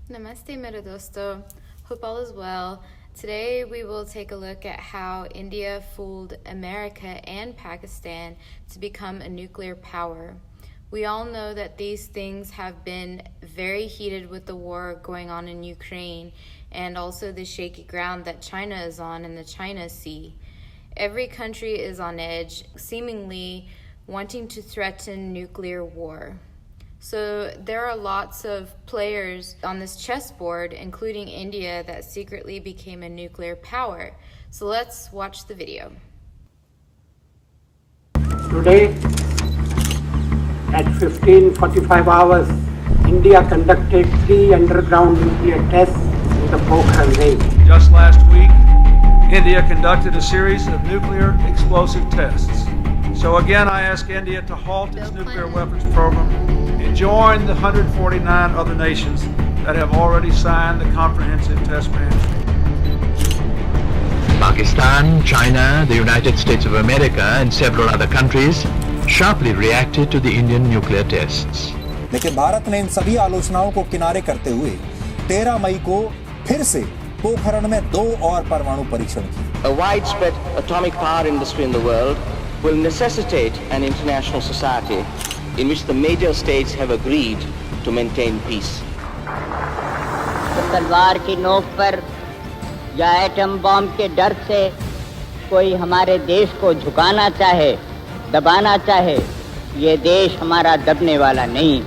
Namaste, mera dosto. Hope all is well. Today we will take a look at how India fooled America and Pakistan to become a nuclear power. We all know that these things have been very heated with the war going on in Ukraine and also the shaky ground that China is on in the China Sea. Every country is on edge, seemingly wanting to threaten nuclear war. So there are lots of players on this chessboard, including India, that secretly became a nuclear power. So let's watch the video. Today, at 15:45 hours, India conducted 3 underground nuclear tests in the Pokhran range. Just last week, India conducted a series of nuclear explosive tests. So again, I ask India to halt its nuclear weapons program and join the 149 other nations that have already signed the comprehensive test ban. Pakistan, China, the United States of America and several other countries sharply reacted to the Indian nuclear tests. लेकिन भारत ने इन सभी आलोचनाओं को किनारे करते हुए 13 मई को फिर से पोखरण में 2 और परमाणु परीक्षण किए। A widespread atomic power industry in the world will necessitate an international society in which the major states have agreed to maintain peace. तलवार की नोक पर या एटम बॉम्ब के डर से कोई हमारे देश को झुकाना चाहे, दबाना चाहे, ये देश हमारा दबने वाला नहीं।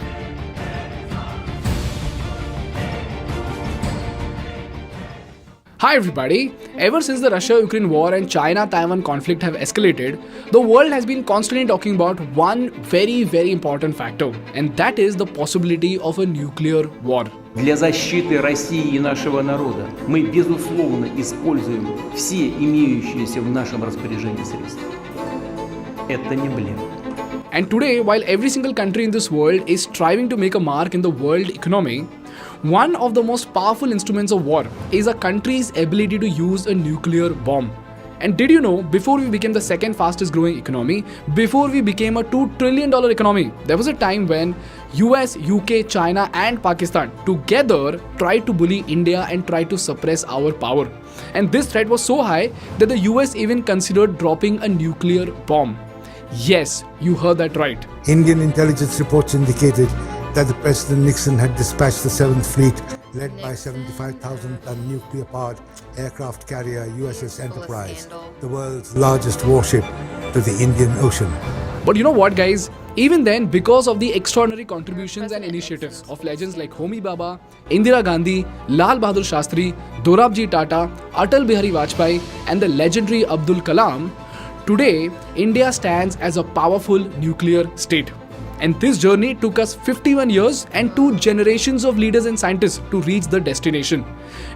Hi everybody! Ever since the Russia-Ukraine war and China-Taiwan conflict have escalated, the world has been constantly talking about one very important factor, and that is the possibility of a nuclear war. Для защиты России и нашего народа мы, безусловно, используем все имеющиеся в нашем распоряжении средства. Это не блеф. And today, while every single country in this world is striving to make a mark in the world economy, one of the most powerful instruments of war is a country's ability to use a nuclear bomb. And did you know, before we became the second fastest growing economy, before we became a $2 trillion economy, there was a time when US, UK, China and Pakistan together tried to bully India and tried to suppress our power. And this threat was so high that the US even considered dropping a nuclear bomb. Yes, you heard that right. Indian intelligence reports indicated that the President Nixon had dispatched the 7th Fleet, led by 75,000-ton nuclear-powered aircraft carrier USS Enterprise, the world's largest warship, to the Indian Ocean. But you know what, guys? Even then, because of the extraordinary contributions and initiatives of legends like Homi Bhabha, Indira Gandhi, Lal Bahadur Shastri, Dorabji Tata, Atal Bihari Vajpayee and the legendary Abdul Kalam, today India stands as a powerful nuclear state. And this journey took us 51 years and 2 generations of leaders and scientists to reach the destination.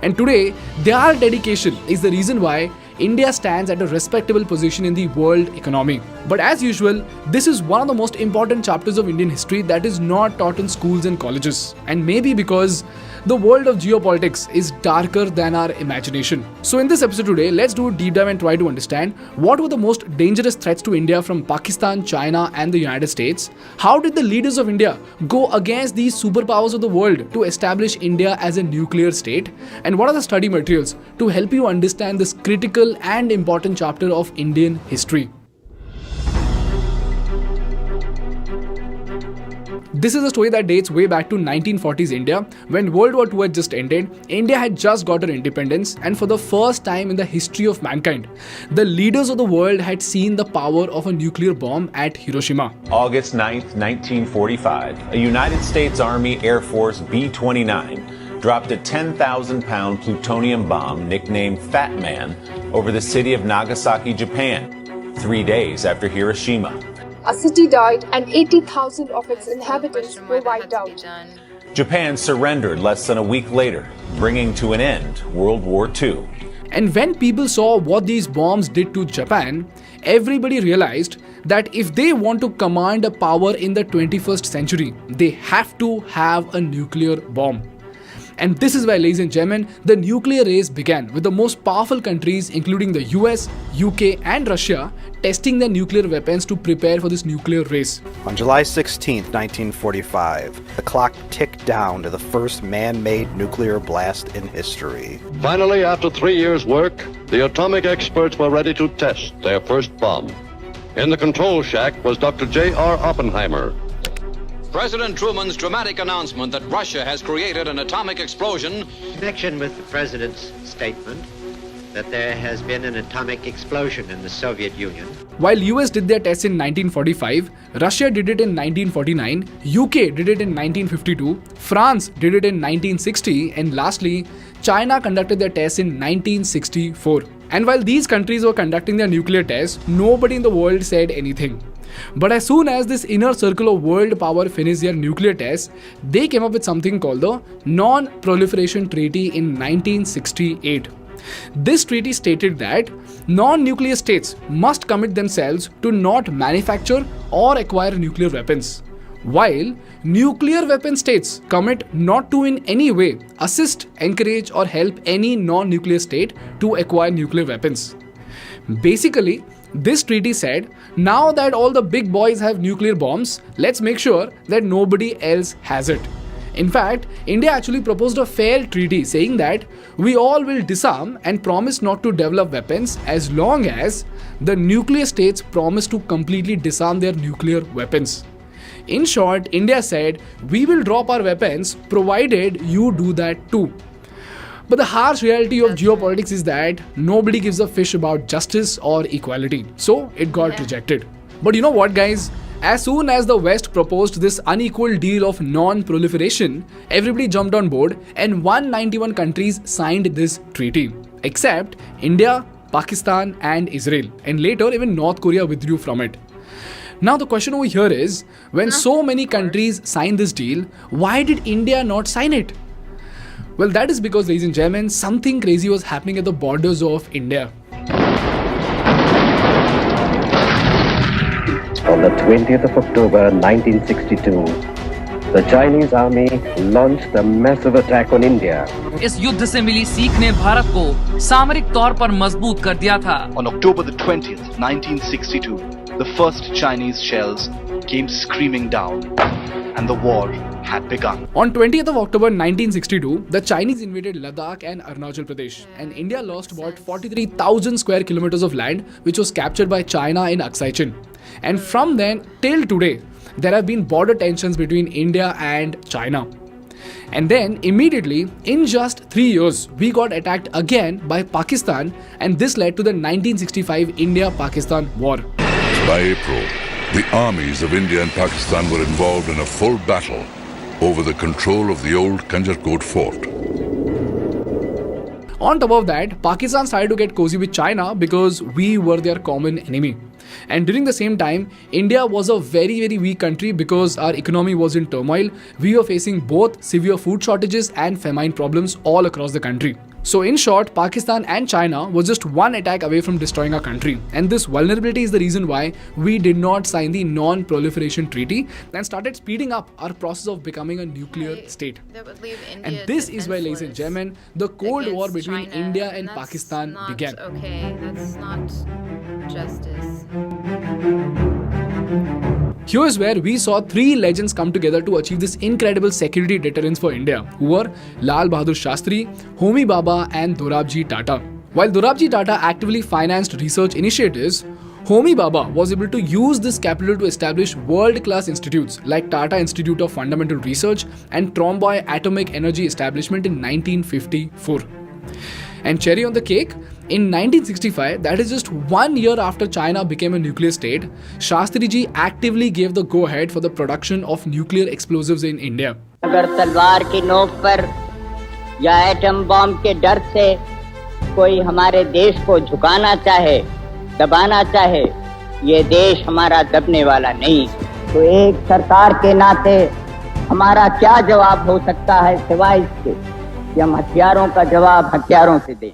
And today, their dedication is the reason why India stands at a respectable position in the world economy. But as usual, this is one of the most important chapters of Indian history that is not taught in schools and colleges. And maybe because the world of geopolitics is darker than our imagination. So in this episode today, let's do a deep dive and try to understand what were the most dangerous threats to India from Pakistan, China and the United States. How did the leaders of India go against these superpowers of the world to establish India as a nuclear state? And what are the study materials to help you understand this critical and important chapter of Indian history? This is a story that dates way back to 1940s India, when World War II had just ended. India had just got her independence, and for the first time in the history of mankind, the leaders of the world had seen the power of a nuclear bomb at Hiroshima. August 9th, 1945, a United States Army Air Force B-29 dropped a 10,000-pound plutonium bomb nicknamed Fat Man over the city of Nagasaki, Japan, 3 days after Hiroshima. A city died and 80,000 of its inhabitants were wiped out. Japan surrendered less than a week later, bringing to an end World War II. And when people saw what these bombs did to Japan, everybody realized that if they want to command a power in the 21st century, they have to have a nuclear bomb. And this is why, ladies and gentlemen, the nuclear race began, with the most powerful countries including the US, UK and Russia testing their nuclear weapons to prepare for this nuclear race. On July 16, 1945, the clock ticked down to the first man-made nuclear blast in history. Finally, after 3 years' work, the atomic experts were ready to test their first bomb. In the control shack was Dr. J.R. Oppenheimer. President Truman's dramatic announcement that Russia has created an atomic explosion. In connection with the president's statement that there has been an atomic explosion in the Soviet Union. While US did their tests in 1945, Russia did it in 1949, UK did it in 1952, France did it in 1960, and lastly, China conducted their tests in 1964. And while these countries were conducting their nuclear tests, nobody in the world said anything. But as soon as this inner circle of world power finished their nuclear tests, they came up with something called the Non-Proliferation Treaty in 1968. This treaty stated that non-nuclear states must commit themselves to not manufacture or acquire nuclear weapons, while nuclear weapon states commit not to in any way assist, encourage or help any non-nuclear state to acquire nuclear weapons. Basically, this treaty said, now that all the big boys have nuclear bombs, let's make sure that nobody else has it. In fact, India actually proposed a fair treaty saying that we all will disarm and promise not to develop weapons as long as the nuclear states promise to completely disarm their nuclear weapons. In short, India said, we will drop our weapons provided you do that too. But the harsh reality of geopolitics is that nobody gives a fish about justice or equality. So it got rejected. But you know what, guys? As soon as the West proposed this unequal deal of non-proliferation, everybody jumped on board and 191 countries signed this treaty. Except India, Pakistan and Israel. And later even North Korea withdrew from it. Now the question over here is, when so many countries signed this deal, why did India not sign it? Well, that is because, ladies and gentlemen, something crazy was happening at the borders of India. On the 20th of October 1962, the Chinese army launched a massive attack on India. इस युद्ध से मिली सीख ने भारत को सामरिक तौर पर मजबूत कर दिया था. On October the 20th, 1962, the first Chinese shells came screaming down, and the war had begun. On 20th of October 1962, the Chinese invaded Ladakh and Arunachal Pradesh, and India lost about 43,000 square kilometers of land, which was captured by China in Aksai Chin. And from then till today, there have been border tensions between India and China. And then immediately, in just 3 years, we got attacked again by Pakistan, and this led to the 1965 India-Pakistan war. By April, the armies of India and Pakistan were involved in a full battle over the control of the old Kanjarkot fort. On top of that, Pakistan started to get cozy with China because we were their common enemy. And during the same time, India was a very, very weak country because our economy was in turmoil. We were facing both severe food shortages and famine problems all across the country. So in short, Pakistan and China was just one attack away from destroying our country. And this vulnerability is the reason why we did not sign the Non-Proliferation Treaty and started speeding up our process of becoming a nuclear state. And this is why, ladies and gentlemen, the Cold War between India and Pakistan began. Okay, that's not justice. Here's where we saw three legends come together to achieve this incredible security deterrence for India, who were Lal Bahadur Shastri, Homi Bhabha and Dorabji Tata. While Dorabji Tata actively financed research initiatives, Homi Bhabha was able to use this capital to establish world-class institutes like Tata Institute of Fundamental Research and Tromboy Atomic Energy Establishment in 1954. And cherry on the cake, in 1965, that is just 1 year after China became a nuclear state, Shastri ji actively gave the go-ahead for the production of nuclear explosives in India. अगर तलवार की नोक पर या atom bomb के डर से कोई हमारे देश को झुकाना चाहे, दबाना चाहे, ये देश हमारा दबने वाला नहीं. तो एक सरकार के नाते हमारा क्या जवाब हो सकता है सिवाय इसके कि हम हथियारों का जवाब हथियारों से दें.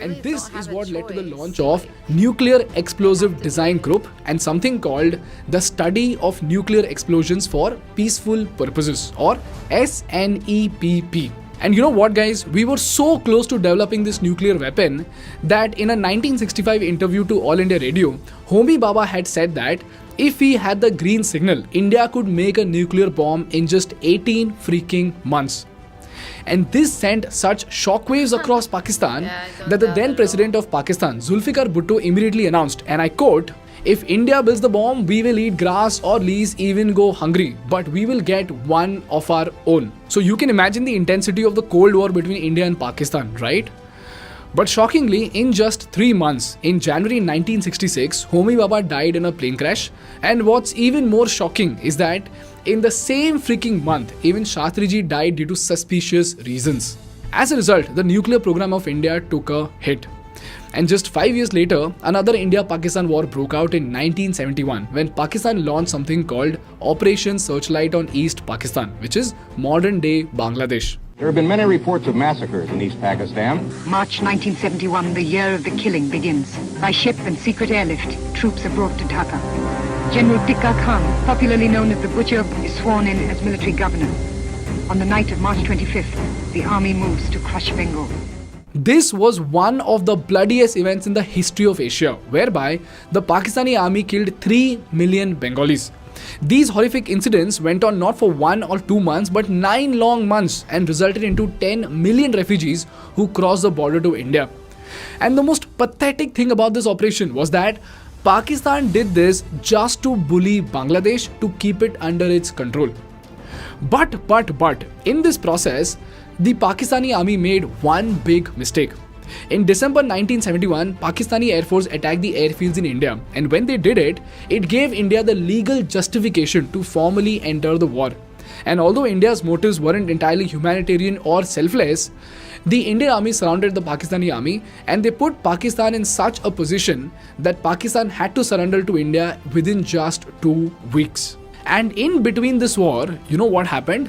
And this is what led to the launch of Nuclear Explosive Design Group and something called the Study of Nuclear Explosions for Peaceful Purposes, or SNEPP. And you know what, guys? We were so close to developing this nuclear weapon that in a 1965 interview to All India Radio, Homi Bhabha had said that if we had the green signal, India could make a nuclear bomb in just 18 freaking months. And this sent such shockwaves across Pakistan that the then president of Pakistan, Zulfikar Bhutto, immediately announced, and I quote, "If India builds the bomb, we will eat grass or least even go hungry, but we will get one of our own." So you can imagine the intensity of the Cold War between India and Pakistan, right? But shockingly, in just 3 months, in January 1966, Homi Bhabha died in a plane crash. And what's even more shocking is that in the same freaking month, even Shastriji died due to suspicious reasons. As a result, the nuclear program of India took a hit. And just 5 years later, another India-Pakistan war broke out in 1971 when Pakistan launched something called Operation Searchlight on East Pakistan, which is modern-day Bangladesh. There have been many reports of massacres in East Pakistan. March 1971, the year of the killing begins. By ship and secret airlift, troops are brought to Dhaka. General Tikka Khan, popularly known as the Butcher, is sworn in as military governor. On the night of March 25th, the army moves to crush Bengal. This was one of the bloodiest events in the history of Asia, whereby the Pakistani army killed 3 million Bengalis. These horrific incidents went on not for 1 or 2 months but 9 long months and resulted into 10 million refugees who crossed the border to India. And the most pathetic thing about this operation was that Pakistan did this just to bully Bangladesh to keep it under its control. But in this process, the Pakistani army made one big mistake. In December 1971, Pakistani Air Force attacked the airfields in India, and when they did it, it gave India the legal justification to formally enter the war. And although India's motives weren't entirely humanitarian or selfless, the Indian army surrounded the Pakistani army and they put Pakistan in such a position that Pakistan had to surrender to India within just 2 weeks. And in between this war, you know what happened?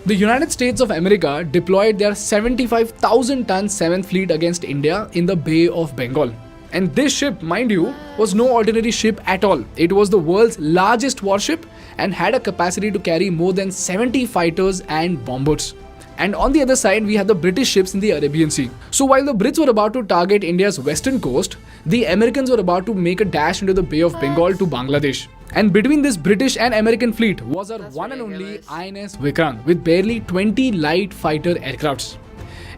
The United States of America deployed their 75,000-ton 7th Fleet against India in the Bay of Bengal. And this ship, mind you, was no ordinary ship at all. It was the world's largest warship and had a capacity to carry more than 70 fighters and bombers. And on the other side, we had the British ships in the Arabian Sea. So while the Brits were about to target India's western coast, the Americans were about to make a dash into the Bay of Bengal to Bangladesh. And between this British and American fleet was our one and only INS Vikrant with barely 20 light fighter aircrafts.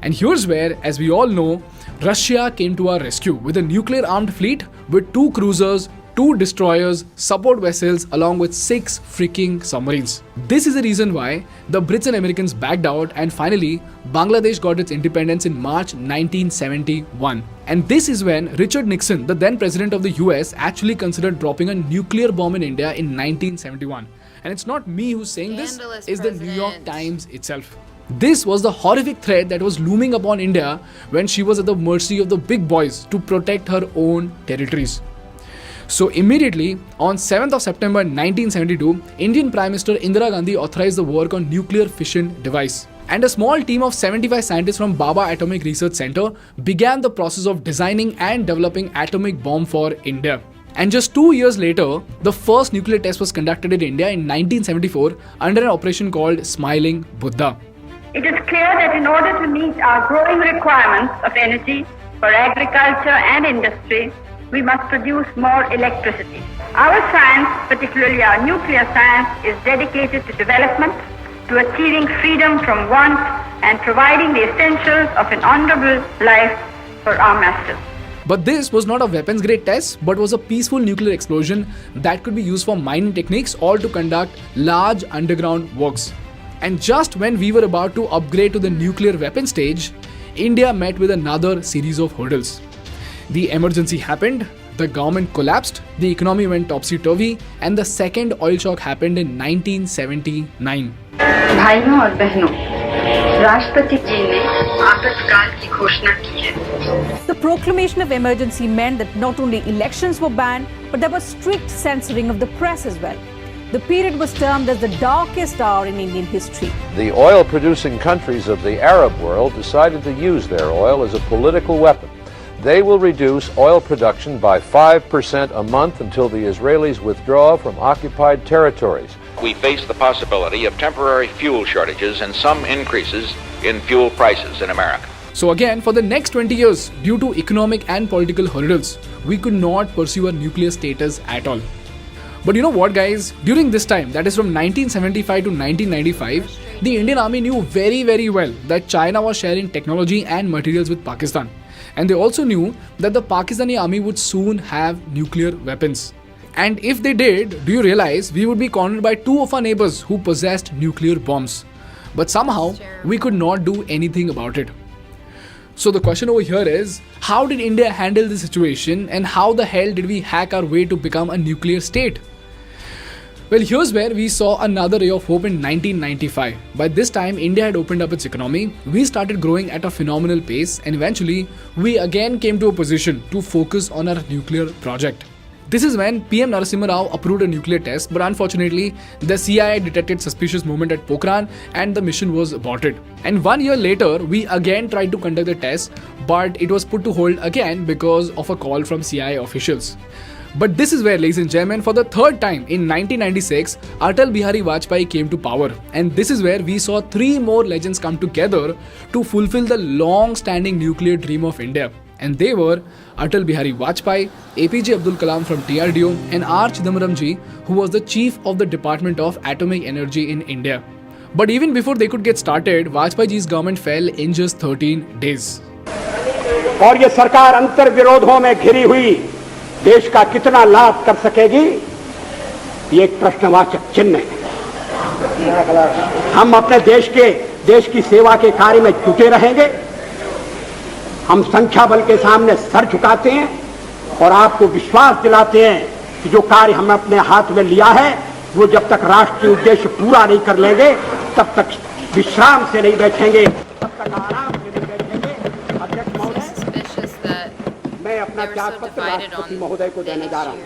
And here's where, as we all know, Russia came to our rescue with a nuclear-armed fleet with 2 cruisers, 2 destroyers, support vessels along with 6 freaking submarines. This is the reason why the Brits and Americans backed out and finally Bangladesh got its independence in March 1971. And this is when Richard Nixon, the then president of the US, actually considered dropping a nuclear bomb in India in 1971. And it's not me who's saying this, it's the New York Times itself. This was the horrific threat that was looming upon India when she was at the mercy of the big boys to protect her own territories. So immediately, on 7th of September 1972, Indian Prime Minister Indira Gandhi authorized the work on nuclear fission device. And a small team of 75 scientists from Bhabha Atomic Research Center began the process of designing and developing atomic bomb for India. And just 2 years later, the first nuclear test was conducted in India in 1974 under an operation called Smiling Buddha. It is clear that in order to meet our growing requirements of energy for agriculture and industry, we must produce more electricity. Our science, particularly our nuclear science, is dedicated to development, to achieving freedom from want and providing the essentials of an honorable life for our masses. But this was not a weapons-grade test, but was a peaceful nuclear explosion that could be used for mining techniques or to conduct large underground works. And just when we were about to upgrade to the nuclear weapon stage, India met with another series of hurdles. The emergency happened, the government collapsed, the economy went topsy-turvy, and the second oil shock happened in 1979. भाइयों और बहनों, राष्ट्रपति जी ने आपातकाल की घोषणा की है. The proclamation of emergency meant that not only elections were banned, but there was strict censoring of the press as well. The period was termed as the darkest hour in Indian history. The oil-producing countries of the Arab world decided to use their oil as a political weapon. They will reduce oil production by 5% a month until the Israelis withdraw from occupied territories. We face the possibility of temporary fuel shortages and some increases in fuel prices in America. So again, for the next 20 years, due to economic and political hurdles, we could not pursue a nuclear status at all. But you know what, guys? During this time, that is from 1975 to 1995, the Indian Army knew very, very well that China was sharing technology and materials with Pakistan. And they also knew that the Pakistani army would soon have nuclear weapons. And if they did, do you realize we would be cornered by two of our neighbors who possessed nuclear bombs? But somehow, we could not do anything about it. So the question over here is, how did India handle the situation and how the hell did we hack our way to become a nuclear state? Well, here's where we saw another ray of hope in 1995. By this time, India had opened up its economy, we started growing at a phenomenal pace, and eventually, we again came to a position to focus on our nuclear project. This is when PM Narasimha Rao approved a nuclear test, but unfortunately, the CIA detected suspicious movement at Pokhran and the mission was aborted. And 1 year later, we again tried to conduct the test, but it was put to hold again because of a call from CIA officials. But this is where, ladies and gentlemen, for the third time in 1996, Atal Bihari Vajpayee came to power. And this is where we saw three more legends come together to fulfill the long-standing nuclear dream of India. And they were Atal Bihari Vajpayee, APJ Abdul Kalam from DRDO, and R. Chidambaram ji, who was the chief of the Department of Atomic Energy in India. But even before they could get started, Vajpayee ji's government fell in just 13 days. और ये सरकार अंतर विरोधों में घिरी हुई देश का कितना लाभ कर सकेगी, ये एक प्रश्नवाचक चिन्ह है। हम अपने देश की सेवा के कार्य में जुटे रहेंगे। हम संख्या बल के सामने सर झुकाते हैं और आपको विश्वास दिलाते हैं कि जो कार्य हमने अपने हाथ में लिया है, वो जब तक राष्ट्रीय उद्देश्य पूरा नहीं कर लेंगे, तब तक विश्राम से नहीं बैठेंगे, तब तक आराम से नहीं बैठेंगे। अध्यक्ष महोदय, मैं अपना त्याग पत्र राष्ट्रपति महोदय को देने जा रहा हूं।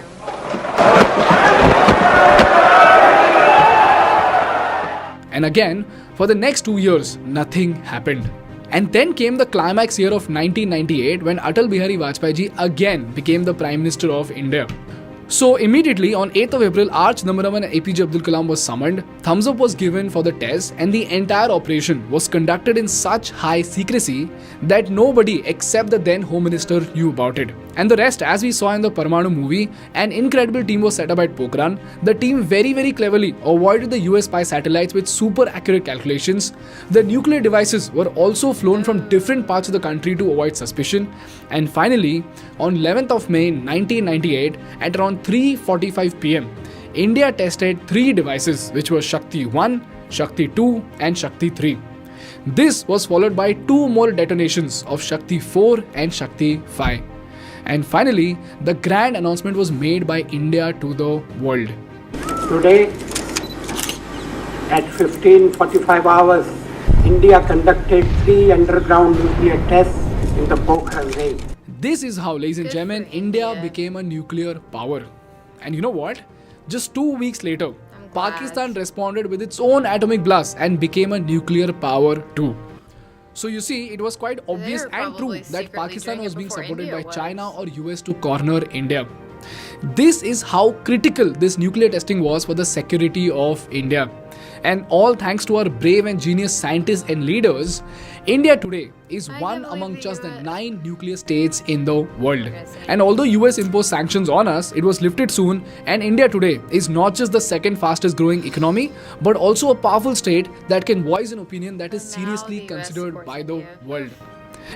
And again, for the next 2 years, nothing happened. And then came the climax year of 1998 when Atal Bihari Vajpayee ji again became the Prime Minister of India. So immediately on 8th of April, R. Chidambaram and APJ Abdul Kalam was summoned, thumbs up was given for the test, and the entire operation was conducted in such high secrecy that nobody except the then Home Minister knew about it. And the rest, as we saw in the Parmanu movie, an incredible team was set up at Pokhran. The team very, very cleverly avoided the US spy satellites with super accurate calculations. The nuclear devices were also flown from different parts of the country to avoid suspicion. And finally, on 11th of May 1998, at around 3:45 PM, India tested 3 devices, which were Shakti 1, Shakti 2 and Shakti 3. This was followed by 2 more detonations of Shakti 4 and Shakti 5. And finally, the grand announcement was made by India to the world. Today, at 15:45 hours, India conducted 3 underground nuclear tests in the Pokhran range. This is how, ladies and gentlemen, India became a nuclear power. And you know what? Just 2 weeks later, Pakistan responded with its own atomic blast and became a nuclear power too. So you see, it was quite obvious and true that Pakistan was being supported by China or US to corner India. This is how critical this nuclear testing was for the security of India. And all thanks to our brave and genius scientists and leaders, India today is one among just the 9 nuclear states in the world. And although US imposed sanctions on us, it was lifted soon, and India today is not just the second fastest growing economy, but also a powerful state that can voice an opinion that is seriously considered by the world.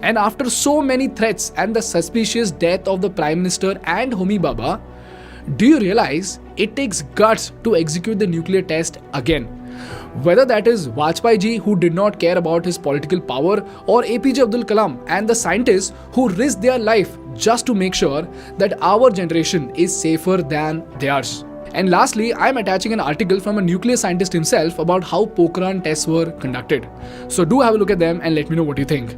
And after so many threats and the suspicious death of the Prime Minister and Homi Baba, do you realize it takes guts to execute the nuclear test again? Whether that is Vajpayee ji, who did not care about his political power, or APJ Abdul Kalam and the scientists who risked their life just to make sure that our generation is safer than theirs. And lastly, I am attaching an article from a nuclear scientist himself about how Pokhran tests were conducted. So do have a look at them and let me know what you think.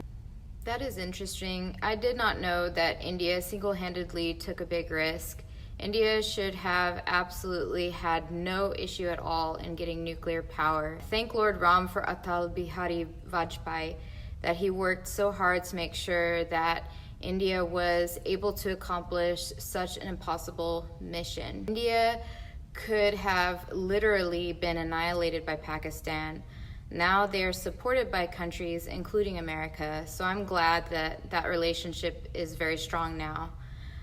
That is interesting. I did not know that India single-handedly took a big risk. India should have absolutely had no issue at all in getting nuclear power. Thank Lord Ram for Atal Bihari Vajpayee, that he worked so hard to make sure that India was able to accomplish such an impossible mission. India could have literally been annihilated by Pakistan, Now they are supported by countries, including America, so I'm glad that that relationship is very strong now.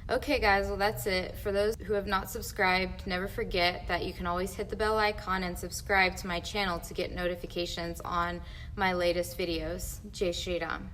Okay guys, well that's it. For those who have not subscribed, never forget that you can always hit the bell icon and subscribe to my channel to get notifications on my latest videos. Jai Shri Ram.